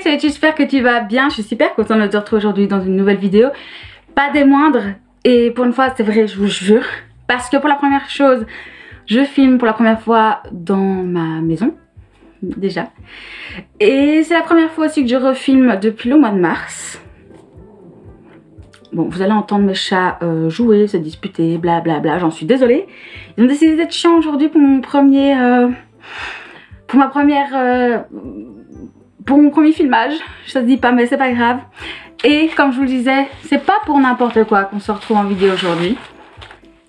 salut, j'espère que tu vas bien. Je suis super contente de te retrouver aujourd'hui dans une nouvelle vidéo. Pas des moindres. Et pour une fois, c'est vrai, je vous jure. Parce que pour la première chose, je filme pour la première fois dans ma maison. Déjà. Et c'est la première fois aussi que je refilme depuis le mois de mars. Bon, vous allez entendre mes chats jouer, se disputer, blablabla. J'en suis désolée. Ils ont décidé d'être chiants aujourd'hui pour mon premier... pour mon premier filmage. Ça se dit pas, mais c'est pas grave. Et comme je vous le disais, c'est pas pour n'importe quoi qu'on se retrouve en vidéo aujourd'hui.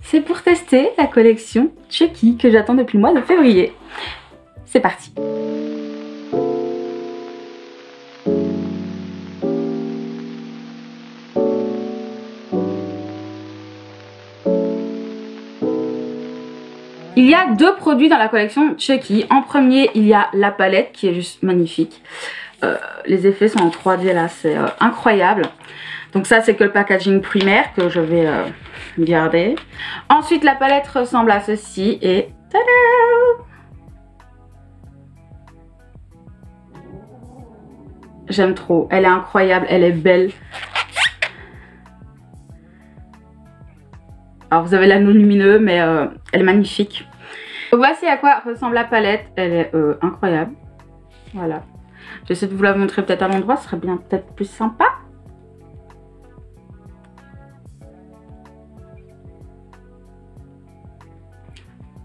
C'est pour tester la collection Chucky que j'attends depuis le mois de février. C'est parti. Il y a deux produits dans la collection Chucky. En premier, il y a la palette qui est juste magnifique. Les effets sont en 3D là, c'est incroyable. Donc ça, c'est que le packaging primaire que je vais garder. Ensuite, la palette ressemble à ceci et tada! J'aime trop, elle est incroyable, elle est belle. Alors vous avez l'anneau lumineux, mais elle est magnifique. Voici à quoi ressemble la palette, elle est incroyable. Voilà. J'essaie de vous la montrer peut-être à l'endroit, ce serait bien peut-être plus sympa.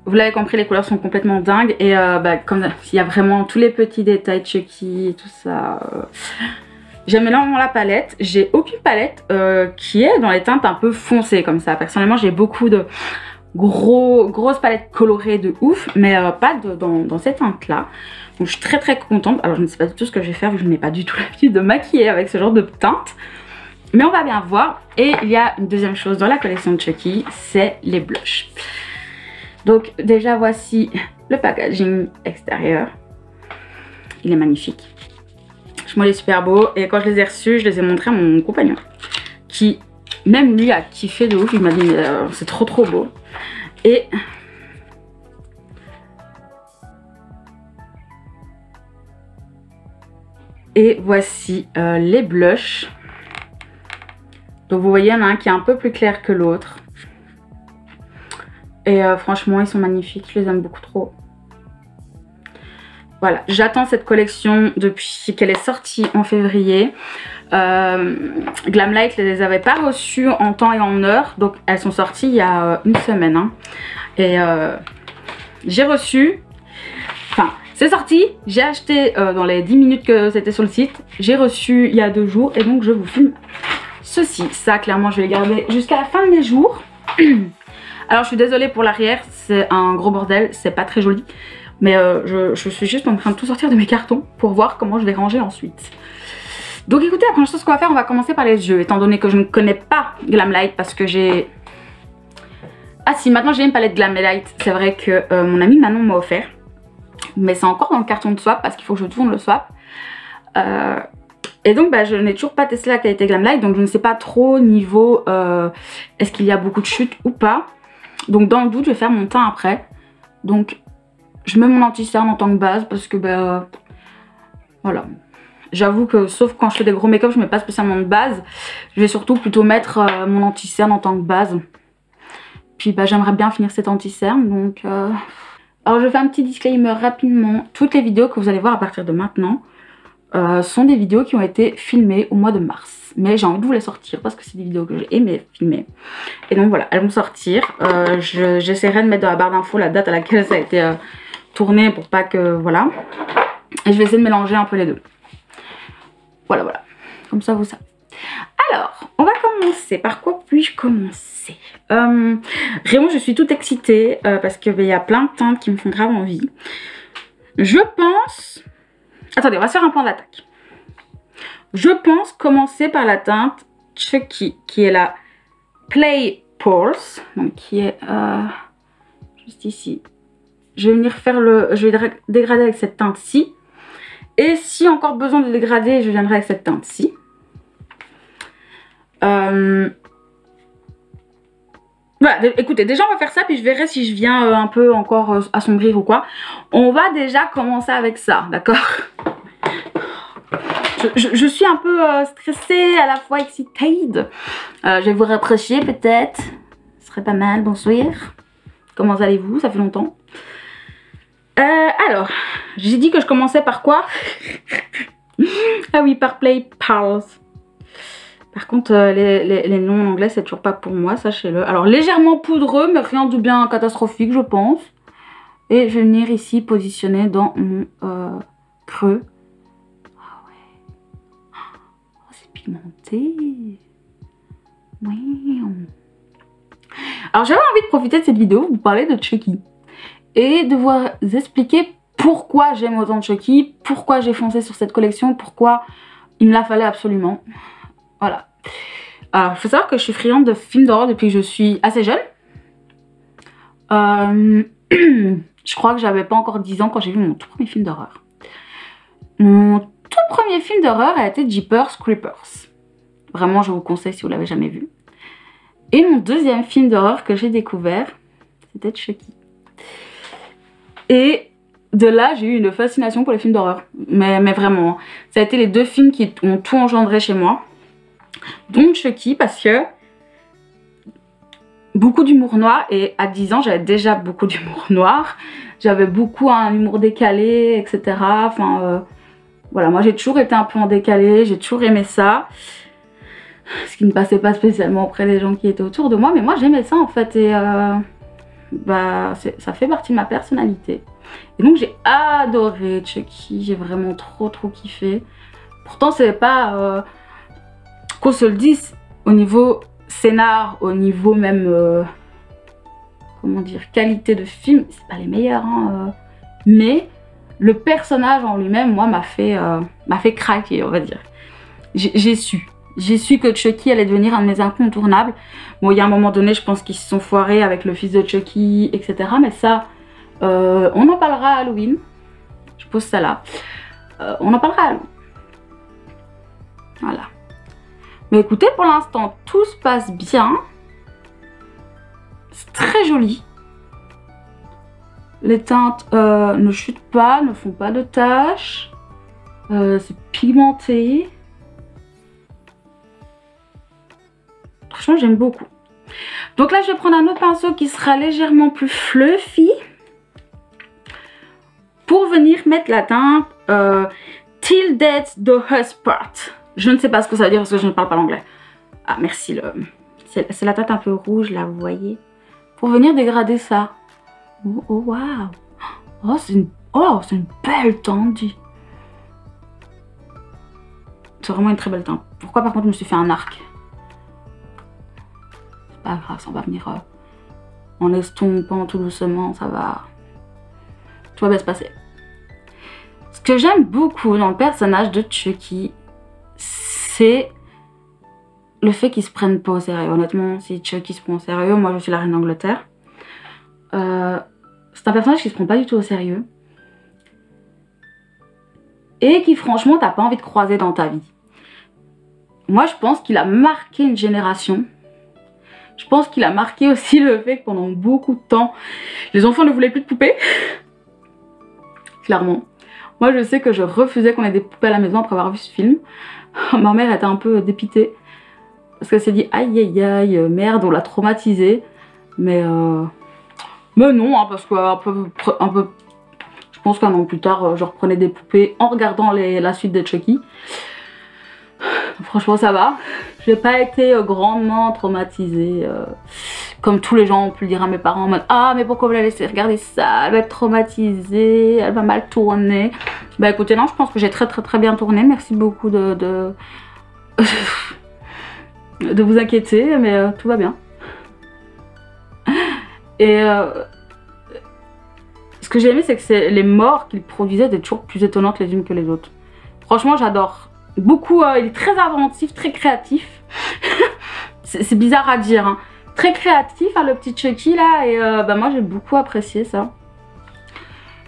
Vous l'avez compris, les couleurs sont complètement dingues. Et comme il y a vraiment tous les petits détails de Chucky et tout ça. J'aime énormément la palette. J'ai aucune palette qui est dans les teintes un peu foncées comme ça. Personnellement, j'ai beaucoup de grosses palettes colorées de ouf, mais pas dans cette teinte là. Donc je suis très contente. Alors je ne sais pas du tout ce que je vais faire, je n'ai pas du tout l'habitude de maquiller avec ce genre de teinte. Mais on va bien voir. Et il y a une deuxième chose dans la collection de Chucky, c'est les blushs. Donc déjà voici le packaging extérieur. Il est magnifique. Moi il est super beau. Et quand je les ai reçus, je les ai montrés à mon compagnon. Qui même lui a kiffé de ouf. Il m'a dit c'est trop beau. Et voici les blushs. Donc vous voyez, il y en a un qui est un peu plus clair que l'autre. Et franchement, ils sont magnifiques. Je les aime beaucoup trop. Voilà, j'attends cette collection depuis qu'elle est sortie en février. Glamlight ne les avait pas reçues en temps et en heure. Donc elles sont sorties il y a une semaine. Hein. Et j'ai reçu... Enfin, c'est sorti. J'ai acheté dans les 10 minutes que c'était sur le site. J'ai reçu il y a 2 jours. Et donc je vous filme ceci. Ça, clairement, je vais les garder jusqu'à la fin de mes jours. Alors je suis désolée pour l'arrière. C'est un gros bordel. C'est pas très joli. Mais je suis juste en train de tout sortir de mes cartons pour voir comment je vais ranger ensuite. Donc écoutez, la première chose qu'on va faire, on va commencer par les yeux. Étant donné que je ne connais pas Glamlight parce que j'ai... Ah si, maintenant j'ai une palette Glamlight. C'est vrai que mon amie Manon m'a offert. Mais c'est encore dans le carton de swap parce qu'il faut que je tourne le swap. Et donc je n'ai toujours pas testé la qualité Glamlight. Donc je ne sais pas trop niveau est-ce qu'il y a beaucoup de chutes ou pas. Donc dans le doute, je vais faire mon teint après. Donc... je mets mon anti-cerne en tant que base parce que voilà. J'avoue que sauf quand je fais des gros make-up, je mets pas spécialement de base. Je vais surtout plutôt mettre mon anti-cerne en tant que base. Puis j'aimerais bien finir cet anti-cerne donc... Alors je fais un petit disclaimer rapidement. Toutes les vidéos que vous allez voir à partir de maintenant sont des vidéos qui ont été filmées au mois de mars. Mais j'ai envie de vous les sortir parce que c'est des vidéos que j'ai aimé filmer. Et donc voilà, elles vont sortir. J'essaierai de mettre dans la barre d'infos la date à laquelle ça a été... tourner pour pas que... voilà. Et je vais essayer de mélanger un peu les deux. Voilà. Comme ça, vous savez. Alors, on va commencer. Par quoi puis-je commencer? Vraiment, je suis toute excitée parce qu'il y a plein de teintes qui me font grave envie. Je pense... Attendez, on va se faire un plan d'attaque. Je pense commencer par la teinte Chucky, qui est la Play Pores. Donc, qui est juste ici. Je vais venir faire je vais dégrader avec cette teinte-ci. Et si encore besoin de dégrader, je viendrai avec cette teinte-ci. Voilà, écoutez, déjà on va faire ça, puis je verrai si je viens un peu encore assombrir ou quoi. On va déjà commencer avec ça, d'accord? Je suis un peu stressée, à la fois excitée. Je vais vous rapprocher peut-être. Ce serait pas mal, bonsoir. Comment allez-vous? Ça fait longtemps. Alors, j'ai dit que je commençais par quoi? Ah oui, par Play Pals. Par contre, les noms en anglais, c'est toujours pas pour moi, sachez-le. Alors, légèrement poudreux, mais rien de bien catastrophique, je pense. Et je vais venir ici positionner dans mon creux. Ah ouais. Oh, c'est pigmenté. Oui. Alors, j'avais envie de profiter de cette vidéo, vous parler de Chucky. Et de vous expliquer pourquoi j'aime autant de Chucky, pourquoi j'ai foncé sur cette collection, pourquoi il me la fallait absolument. Voilà. Alors, il faut savoir que je suis friande de films d'horreur depuis que je suis assez jeune. Je crois que j'avais pas encore 10 ans quand j'ai vu mon tout premier film d'horreur. Mon tout premier film d'horreur a été Jeepers Creepers. Vraiment, je vous conseille si vous l'avez jamais vu. Et mon deuxième film d'horreur que j'ai découvert, c'était Chucky. Et de là, j'ai eu une fascination pour les films d'horreur. Mais vraiment, ça a été les deux films qui ont tout engendré chez moi. Donc Chucky, parce que beaucoup d'humour noir. Et à 10 ans, j'avais déjà beaucoup d'humour noir. J'avais beaucoup un humour décalé, etc. Enfin, voilà, moi j'ai toujours été un peu en décalé. J'ai toujours aimé ça. Ce qui ne passait pas spécialement auprès des gens qui étaient autour de moi. Mais moi, j'aimais ça en fait. Et bah, ça fait partie de ma personnalité. Et donc j'ai adoré Chucky, j'ai vraiment trop kiffé. Pourtant c'est pas qu'on se le dise, au niveau scénar, au niveau même comment dire, qualité de film, c'est pas les meilleurs hein, mais le personnage en lui-même, moi, m'a fait craquer, on va dire. J'ai su que Chucky allait devenir un de mes incontournables. Bon, il y a un moment donné, je pense qu'ils se sont foirés avec le fils de Chucky, etc. Mais ça, on en parlera à Halloween. Je pose ça là. On en parlera à Halloween. Voilà. Mais écoutez, pour l'instant, tout se passe bien. C'est très joli. Les teintes ne chutent pas, ne font pas de taches. C'est pigmenté. Franchement, j'aime beaucoup. Donc là, je vais prendre un autre pinceau qui sera légèrement plus fluffy pour venir mettre la teinte Till Death Do Us Part. Je ne sais pas ce que ça veut dire parce que je ne parle pas l'anglais. Ah, merci. C'est la teinte un peu rouge, là, vous voyez. Pour venir dégrader ça. Oh, oh waouh. Oh, c'est une belle teinte. C'est vraiment une très belle teinte. Pourquoi, par contre, je me suis fait un arc? Pas grave, ça va venir en estompant tout doucement, ça va. Tout va bien se passer. Ce que j'aime beaucoup dans le personnage de Chucky, c'est le fait qu'il se prenne pas au sérieux. Honnêtement, si Chucky se prend au sérieux, moi je suis la reine d'Angleterre. C'est un personnage qui se prend pas du tout au sérieux. Et qui franchement t'as pas envie de croiser dans ta vie. Moi je pense qu'il a marqué une génération. Je pense qu'il a marqué aussi le fait que pendant beaucoup de temps, les enfants ne voulaient plus de poupées. Clairement. Moi, je sais que je refusais qu'on ait des poupées à la maison après avoir vu ce film. Ma mère était un peu dépitée. Parce qu'elle s'est dit, aïe aïe aïe, merde, on l'a traumatisée. Mais non, hein, parce que un peu je pense qu'un an plus tard, je reprenais des poupées en regardant la suite de Chucky. Franchement, ça va. J'ai pas été grandement traumatisée. Comme tous les gens ont pu le dire à mes parents en mode ah, mais pourquoi vous la laissez regarder ça? Elle va être traumatisée, elle va mal tourner. Bah écoutez, non, je pense que j'ai très bien tourné. Merci beaucoup de vous inquiéter, mais tout va bien. Et ce que j'ai aimé, c'est que les morts qu'il produisait étaient toujours plus étonnantes les unes que les autres. Franchement, j'adore. Beaucoup, il est très inventif, très créatif. C'est bizarre à dire, hein. Très créatif, hein, le petit Chucky là. Et bah, moi, j'ai beaucoup apprécié ça.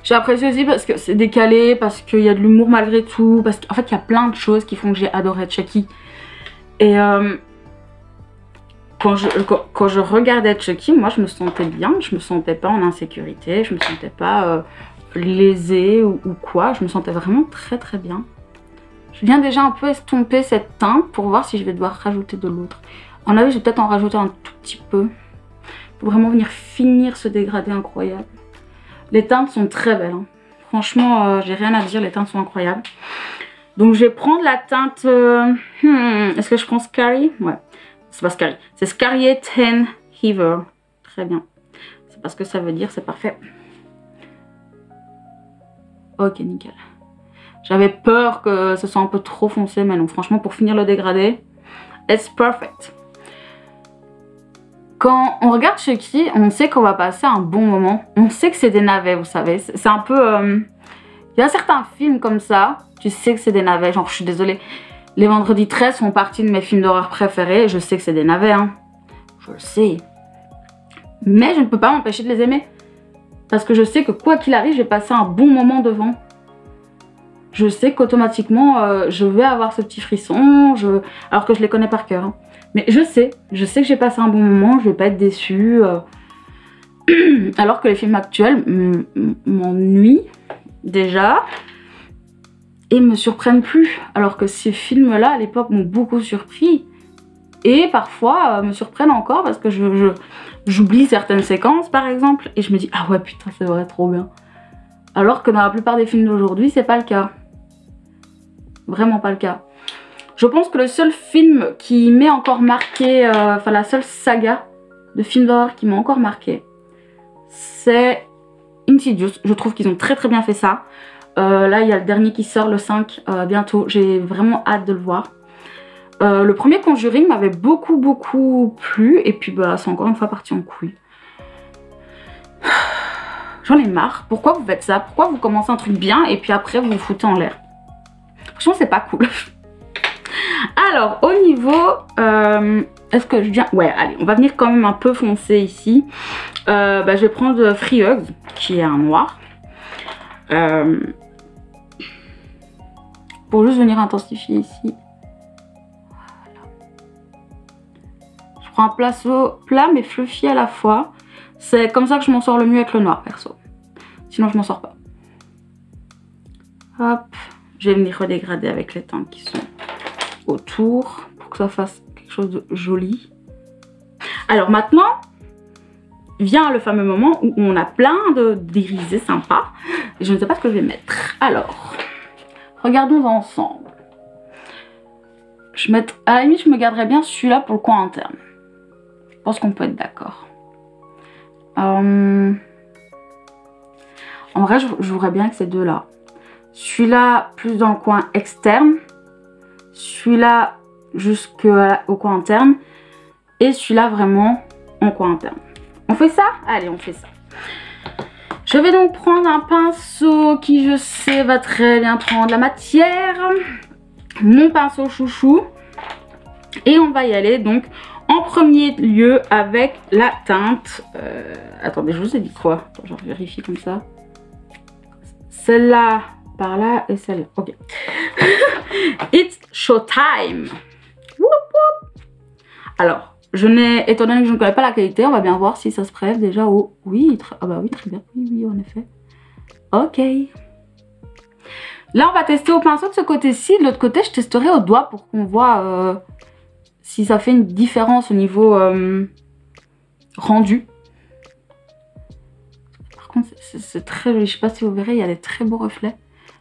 J'ai apprécié aussi parce que c'est décalé, parce qu'il y a de l'humour malgré tout. Parce qu'en fait, il y a plein de choses qui font que j'ai adoré Chucky. Et quand je regardais Chucky, moi, je me sentais bien. Je me sentais pas en insécurité. Je me sentais pas lésée ou quoi. Je me sentais vraiment très bien. Je viens déjà un peu estomper cette teinte pour voir si je vais devoir rajouter de l'autre. À mon avis, je vais peut-être en rajouter un tout petit peu. Pour vraiment venir finir ce dégradé incroyable. Les teintes sont très belles. Hein. Franchement, j'ai rien à dire, les teintes sont incroyables. Donc je vais prendre la teinte... Est-ce que je prends Scary? Ouais, c'est pas Scary. C'est Scarier Tan Heaver. Très bien. C'est pas ce que ça veut dire, c'est parfait. Ok, nickel. J'avais peur que ce soit un peu trop foncé, mais non, franchement, pour finir le dégradé, it's perfect. Quand on regarde Chucky, on sait qu'on va passer un bon moment. On sait que c'est des navets, vous savez. C'est un peu... Il y a certains films comme ça, tu sais que c'est des navets. Genre, je suis désolée, les Vendredis 13 font partie de mes films d'horreur préférés. Je sais que c'est des navets, hein. Je le sais. Mais je ne peux pas m'empêcher de les aimer. Parce que je sais que quoi qu'il arrive, je vais passer un bon moment devant. Je sais qu'automatiquement, je vais avoir ce petit frisson, alors que je les connais par cœur. Hein. Mais je sais que j'ai passé un bon moment, je vais pas être déçue. Alors que les films actuels m'ennuient déjà et me surprennent plus. Alors que ces films-là, à l'époque, m'ont beaucoup surpris. Et parfois, me surprennent encore parce que j'oublie certaines séquences, par exemple. Et je me dis, ah ouais, putain, c'est vrai, trop bien. Alors que dans la plupart des films d'aujourd'hui, c'est pas le cas. Vraiment pas le cas. Je pense que le seul film qui m'est encore marqué, enfin la seule saga de films d'horreur qui m'a encore marqué, c'est Insidious. Je trouve qu'ils ont très bien fait ça. Là, il y a le dernier qui sort, le 5, bientôt. J'ai vraiment hâte de le voir. Le premier Conjuring m'avait beaucoup plu. Et puis, bah, c'est encore une fois parti en couille. J'en ai marre. Pourquoi vous faites ça? Pourquoi vous commencez un truc bien et puis après, vous vous foutez en l'air? Franchement, c'est pas cool. Alors, au niveau... est-ce que je viens... Ouais, allez, on va venir quand même un peu foncer ici. Bah, je vais prendre Free Hugs, qui est un noir. Pour juste venir intensifier ici. Voilà. Je prends un pinceau plat mais fluffy à la fois. C'est comme ça que je m'en sors le mieux avec le noir, perso. Sinon, je m'en sors pas. Hop. Je vais venir redégrader avec les teintes qui sont autour pour que ça fasse quelque chose de joli. Alors maintenant, vient le fameux moment où on a plein d'irisés sympas. Et je ne sais pas ce que je vais mettre. Alors, regardons ensemble. À la limite, je me garderais bien celui-là pour le coin interne. Je pense qu'on peut être d'accord. En vrai, je jouerais bien avec ces deux-là. Celui-là, plus dans le coin externe. Celui-là, jusqu'au coin interne. Et celui-là, vraiment en coin interne. On fait ça? Allez, on fait ça. Je vais donc prendre un pinceau qui, je sais, va très bien prendre la matière. Mon pinceau chouchou. Et on va y aller, donc, en premier lieu avec la teinte... attendez, je vous ai dit quoi? Attends, je vérifie comme ça. Celle-là... par là et celle-là. Ok. It's showtime. Alors, étant donné que je ne connais pas la qualité, on va bien voir si ça se prête déjà au... Oui, ah bah oui, très bien. Oui, en effet. Ok. Là, on va tester au pinceau de ce côté-ci. De l'autre côté, je testerai au doigt pour qu'on voit si ça fait une différence au niveau rendu. Par contre, c'est très joli. Je ne sais pas si vous verrez, il y a des très beaux reflets.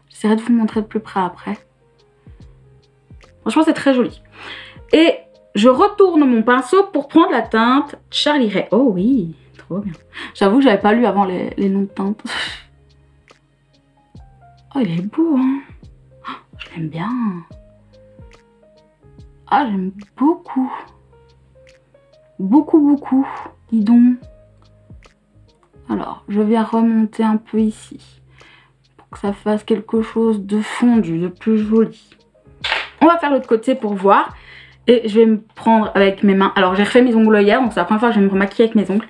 J'essaierai de vous montrer de plus près après. Franchement, c'est très joli. Et je retourne mon pinceau pour prendre la teinte Charlie Ray. Oh oui, trop bien. J'avoue que j'avais pas lu avant les noms de teintes. Oh, il est beau, hein. Oh, je l'aime bien. Ah, j'aime beaucoup. Beaucoup. Dis donc. Alors, je vais remonter un peu ici. Que ça fasse quelque chose de fondu, de plus joli. On va faire l'autre côté pour voir. Et je vais me prendre avec mes mains. Alors j'ai refait mes ongles hier, donc c'est la première fois que je vais me remaquiller avec mes ongles.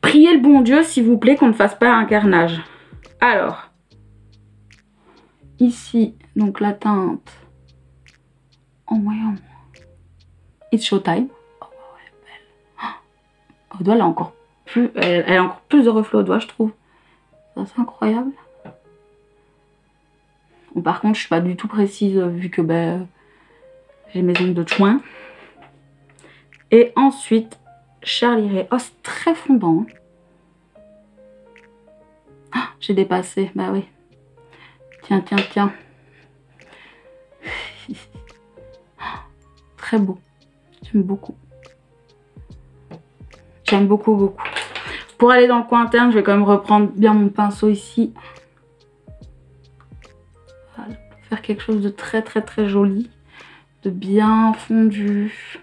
Priez le bon Dieu s'il vous plaît qu'on ne fasse pas un carnage. Alors, ici, donc la teinte en moyen. It's showtime. Oh, elle est belle. Oh, au doigt, elle a encore plus, elle a encore plus de reflets au doigt, je trouve. C'est incroyable. Bon, par contre, je suis pas du tout précise vu que j'ai mes ongles de chouin. Et ensuite, Charlie Ray. Oh, c'est très fondant. Oh, j'ai dépassé, bah oui. Tiens, tiens, tiens. Très beau. J'aime beaucoup. J'aime beaucoup, beaucoup. Pour aller dans le coin interne, je vais quand même reprendre bien mon pinceau ici. Voilà, pour faire quelque chose de très, très, très joli. De bien fondu.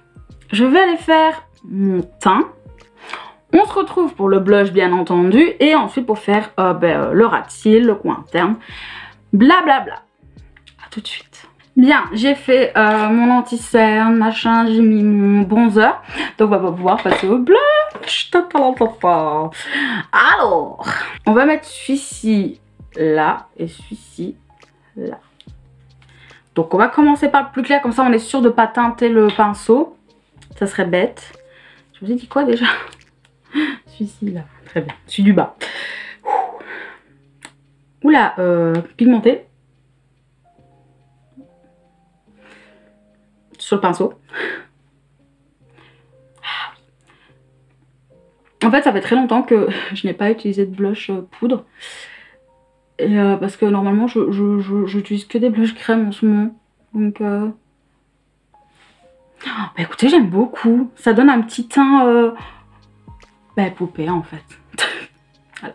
Je vais aller faire mon teint. On se retrouve pour le blush, bien entendu. Et ensuite pour faire le ras de cils, le coin interne. Blablabla. Bla, bla. À tout de suite. Bien, j'ai fait mon anti-cerne, machin, j'ai mis mon bronzer. Donc on va pouvoir passer au blush. Alors, on va mettre celui-ci là et celui-ci là. Donc on va commencer par le plus clair, comme ça on est sûr de ne pas teinter le pinceau. Ça serait bête. Je vous ai dit quoi déjà? Celui-ci là, très bien. Celui du bas. Oula, pigmenté. Sur le pinceau. En fait, ça fait très longtemps que je n'ai pas utilisé de blush poudre. Et parce que normalement, j'utilise que des blushs crème en ce moment. Donc, écoutez, j'aime beaucoup. Ça donne un petit teint poupée en fait. Voilà.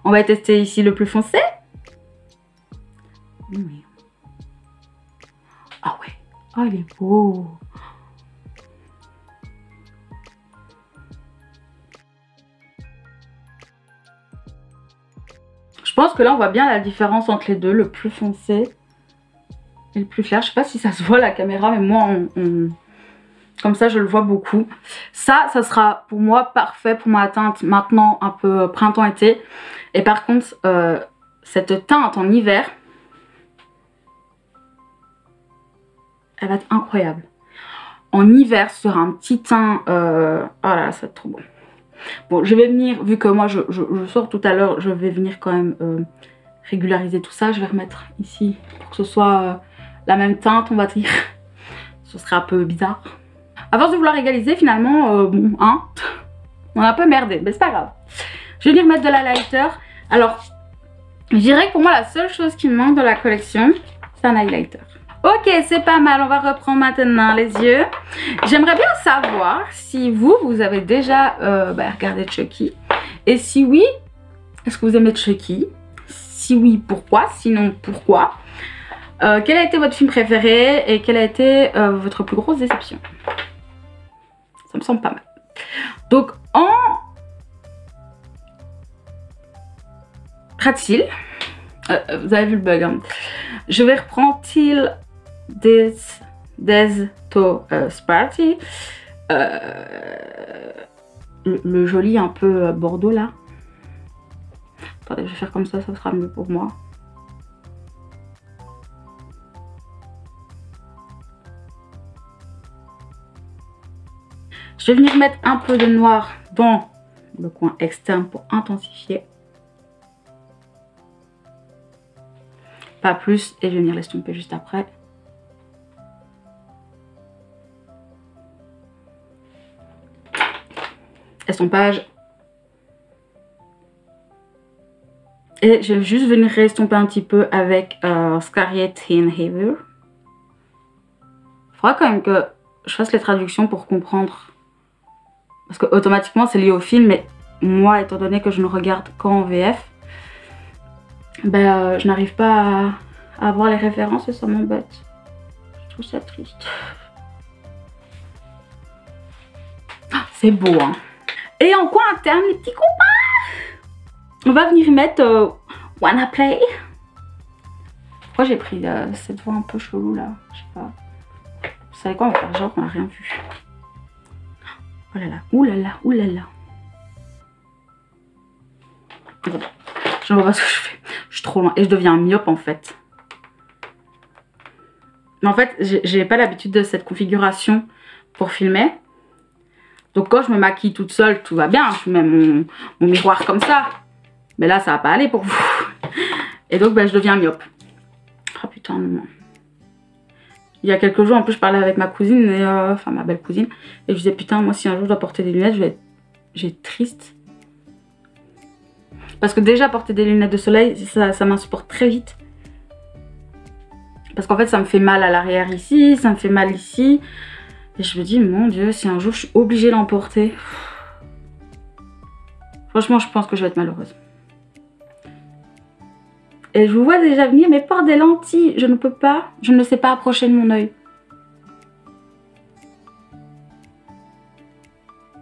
On va tester ici le plus foncé. Oui. Ah ouais. Oh, il est beau. Je pense que là, on voit bien la différence entre les deux, le plus foncé et le plus clair. Je sais pas si ça se voit à la caméra, mais moi, comme ça, je le vois beaucoup. Ça sera pour moi parfait pour ma teinte maintenant un peu printemps-été. Et par contre, cette teinte en hiver, elle va être incroyable. En hiver, sur un petit teint, oh là là, ça va être trop bon. Bon, je vais venir, vu que moi je sors tout à l'heure, je vais venir quand même régulariser tout ça. Je vais remettre ici pour que ce soit la même teinte, on va dire. Ce serait un peu bizarre. À force de vouloir égaliser, finalement, bon, hein, on a un peu merdé, mais c'est pas grave. Je vais venir mettre de l'highlighter. Alors, je dirais que pour moi, la seule chose qui me manque dans la collection, c'est un highlighter. Ok, c'est pas mal, on va reprendre maintenant les yeux. J'aimerais bien savoir si vous avez déjà regardé Chucky. Et si oui, est-ce que vous aimez Chucky? Si oui, pourquoi? Sinon, pourquoi? Quel a été votre film préféré et quelle a été votre plus grosse déception? Ça me semble pas mal. Donc, en ras de cils, vous avez vu le bug, hein. Je vais reprendre Till Des To Sparty. Le joli un peu bordeaux là. Attendez, je vais faire comme ça sera mieux pour moi. Je vais venir mettre un peu de noir dans le coin externe pour intensifier. Pas plus, et je vais venir l'estomper juste après. Estompage. Et je vais juste venir restomper un petit peu avec Scarlet Teen Heaver. Il faudra quand même que je fasse les traductions pour comprendre. Parce que automatiquement c'est lié au film, mais moi étant donné que je ne regarde qu'en VF, je n'arrive pas à avoir les références et ça m'embête. Je trouve ça triste. Ah, c'est beau, hein. Et en coin interne, les petits copains, on va venir mettre Wanna Play. Pourquoi j'ai pris cette voix un peu chelou là? Je sais pas. Vous savez quoi, on va faire genre qu'on n'a rien vu. Oh là là, oulala, oulala. Je ne vois pas ce que je fais. Je suis trop loin et je deviens myope en fait. Mais en fait, j'ai pas l'habitude de cette configuration pour filmer. Donc quand je me maquille toute seule, tout va bien. Je mets mon miroir comme ça. Mais là, ça va pas aller pour vous. Et donc, je deviens myope. Hop. putain non. Il y a quelques jours en plus je parlais avec ma cousine, et, enfin ma belle cousine, et je disais putain moi si un jour je dois porter des lunettes je vais être triste. Parce que déjà porter des lunettes de soleil ça m'insupporte très vite. Parce qu'en fait ça me fait mal à l'arrière ici, ça me fait mal ici. Et je me dis mon dieu si un jour je suis obligée d'en porter. Franchement je pense que je vais être malheureuse. Et je vous vois déjà venir, mais porte des lentilles, je ne peux pas, je ne sais pas approcher de mon œil.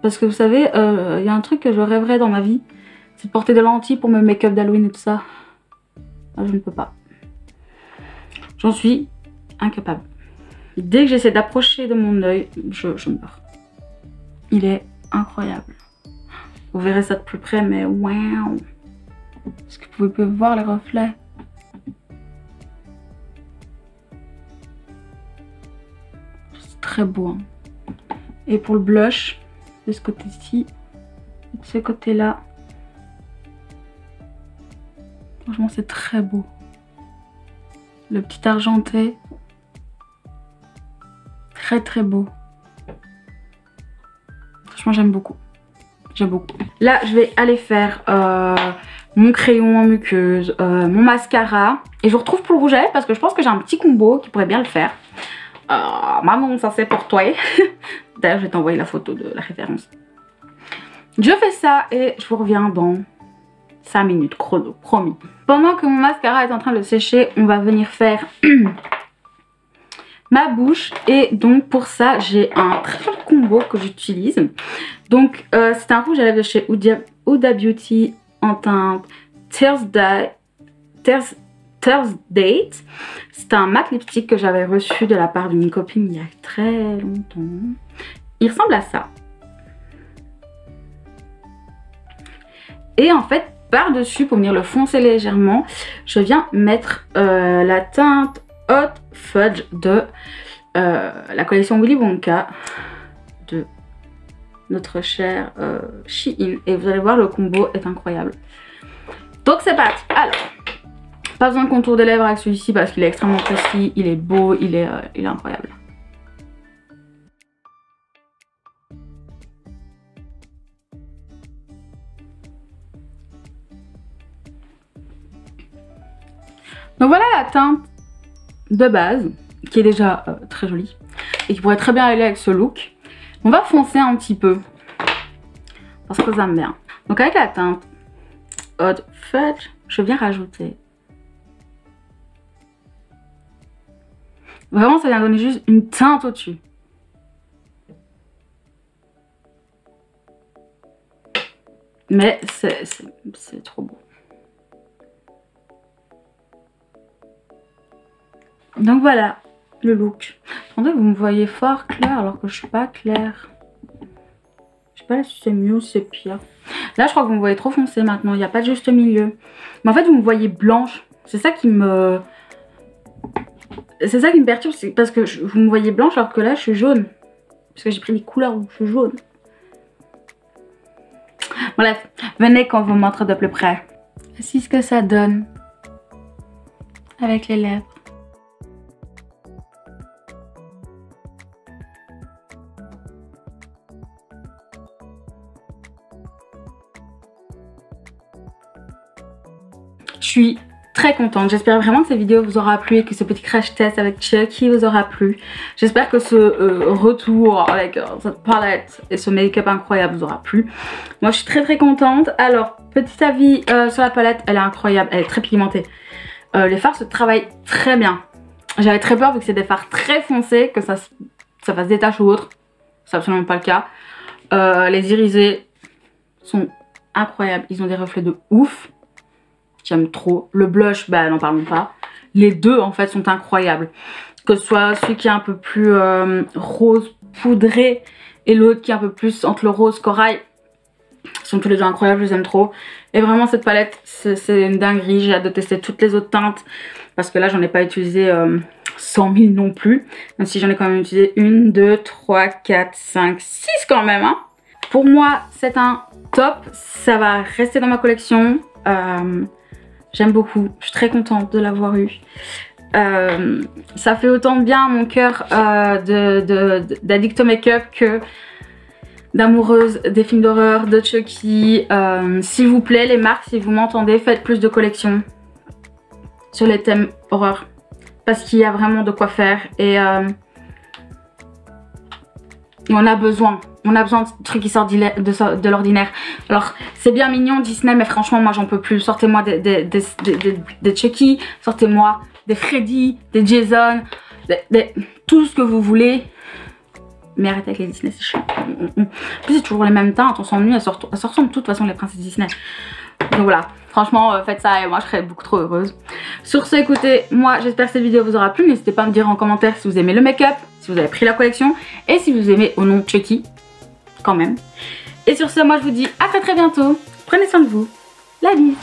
Parce que vous savez, y a un truc que je rêverais dans ma vie, c'est de porter des lentilles pour mes make-up d'Halloween et tout ça. Ah, je ne peux pas. J'en suis incapable. Dès que j'essaie d'approcher de mon œil, je meurs. Il est incroyable. Vous verrez ça de plus près, mais waouh! Est-ce que vous pouvez voir les reflets? C'est très beau. Hein. Et pour le blush, de ce côté-ci, de ce côté-là, franchement c'est très beau. Le petit argenté, très très beau. Franchement j'aime beaucoup. J'aime beaucoup. Là je vais aller faire mon crayon en muqueuse, mon mascara. Et je vous retrouve pour le rouge à lèvres parce que je pense que j'ai un petit combo qui pourrait bien le faire. Maman, ça c'est pour toi. D'ailleurs, je vais t'envoyer la photo de la référence. Je fais ça et je vous reviens dans 5 minutes chrono, promis. Pendant que mon mascara est en train de sécher, on va venir faire ma bouche. Et donc pour ça, j'ai un très joli combo que j'utilise. Donc c'est un rouge à lèvres de chez Huda Beauty en teinte Thursday. C'est un matte lipstick que j'avais reçu de la part d'une copine il y a très longtemps. Il ressemble à ça. Et en fait, par-dessus, pour venir le foncer légèrement, je viens mettre la teinte Hot Fudge de la collection Willy Wonka de notre cher Shein. Et vous allez voir, le combo est incroyable. Donc c'est parti. Alors, pas besoin de contour des lèvres avec celui-ci parce qu'il est extrêmement précis, il est beau, il est incroyable. Donc voilà la teinte de base qui est déjà très jolie et qui pourrait très bien aller avec ce look. On va foncer un petit peu parce que ça me bien. Donc avec la teinte Hot Fudge, je viens rajouter. Vraiment, ça vient donner juste une teinte au-dessus. Mais c'est trop beau. Donc voilà le look. Attendez, vous me voyez fort clair alors que je suis pas claire. Je sais pas si c'est mieux ou si c'est pire. Là, je crois que vous me voyez trop foncé maintenant. Il n'y a pas de juste milieu. Mais en fait, vous me voyez blanche. C'est ça qui me... C'est ça qui me perturbe, c'est parce que vous me voyez blanche alors que là je suis jaune. Parce que j'ai pris des couleurs où je suis jaune. Bref, venez qu'on vous montre de plus près. Voici ce que ça donne avec les lèvres. Je suis très contente. J'espère vraiment que cette vidéo vous aura plu et que ce petit crash test avec Chucky vous aura plu. J'espère que ce retour avec cette palette et ce make-up incroyable vous aura plu. Moi je suis très contente. Alors petit avis sur la palette, elle est incroyable, elle est très pigmentée. Les fards se travaillent très bien. J'avais très peur vu que c'est des fards très foncés que ça fasse des taches ou autre. C'est absolument pas le cas. Les irisés sont incroyables, ils ont des reflets de ouf. J'aime trop. Le blush, bah n'en parlons pas. Les deux en fait sont incroyables. Que ce soit celui qui est un peu plus rose poudré et l'autre qui est un peu plus entre le rose corail. Ils sont tous les deux incroyables, je les aime trop. Et vraiment cette palette c'est une dinguerie. J'ai hâte de tester toutes les autres teintes. Parce que là j'en ai pas utilisé 100 000 non plus. Même si j'en ai quand même utilisé 1, 2, 3, 4, 5, 6 quand même. Hein. Pour moi c'est un top. Ça va rester dans ma collection. J'aime beaucoup, je suis très contente de l'avoir eu. Ça fait autant de bien à mon cœur d'addict au make-up que d'amoureuse des films d'horreur, de Chucky. S'il vous plaît, les marques, si vous m'entendez, faites plus de collections sur les thèmes horreur. Parce qu'il y a vraiment de quoi faire et on a besoin. On a besoin de trucs qui sortent de l'ordinaire. Alors, c'est bien mignon Disney, mais franchement, moi, j'en peux plus. Sortez-moi des Chucky, sortez-moi des Freddy, des Jason, tout ce que vous voulez. Mais arrêtez avec les Disney, c'est chiant. En plus, c'est toujours les mêmes teintes, on s'ennuie. Elles se ressemblent de toute façon, les princesses Disney. Donc voilà, franchement, faites ça et moi, je serais beaucoup trop heureuse. Sur ce, écoutez, moi, j'espère que cette vidéo vous aura plu. N'hésitez pas à me dire en commentaire si vous aimez le make-up, si vous avez pris la collection et si vous aimez au nom Chucky. Quand même. Et sur ce, moi je vous dis à très bientôt. Prenez soin de vous. La bise.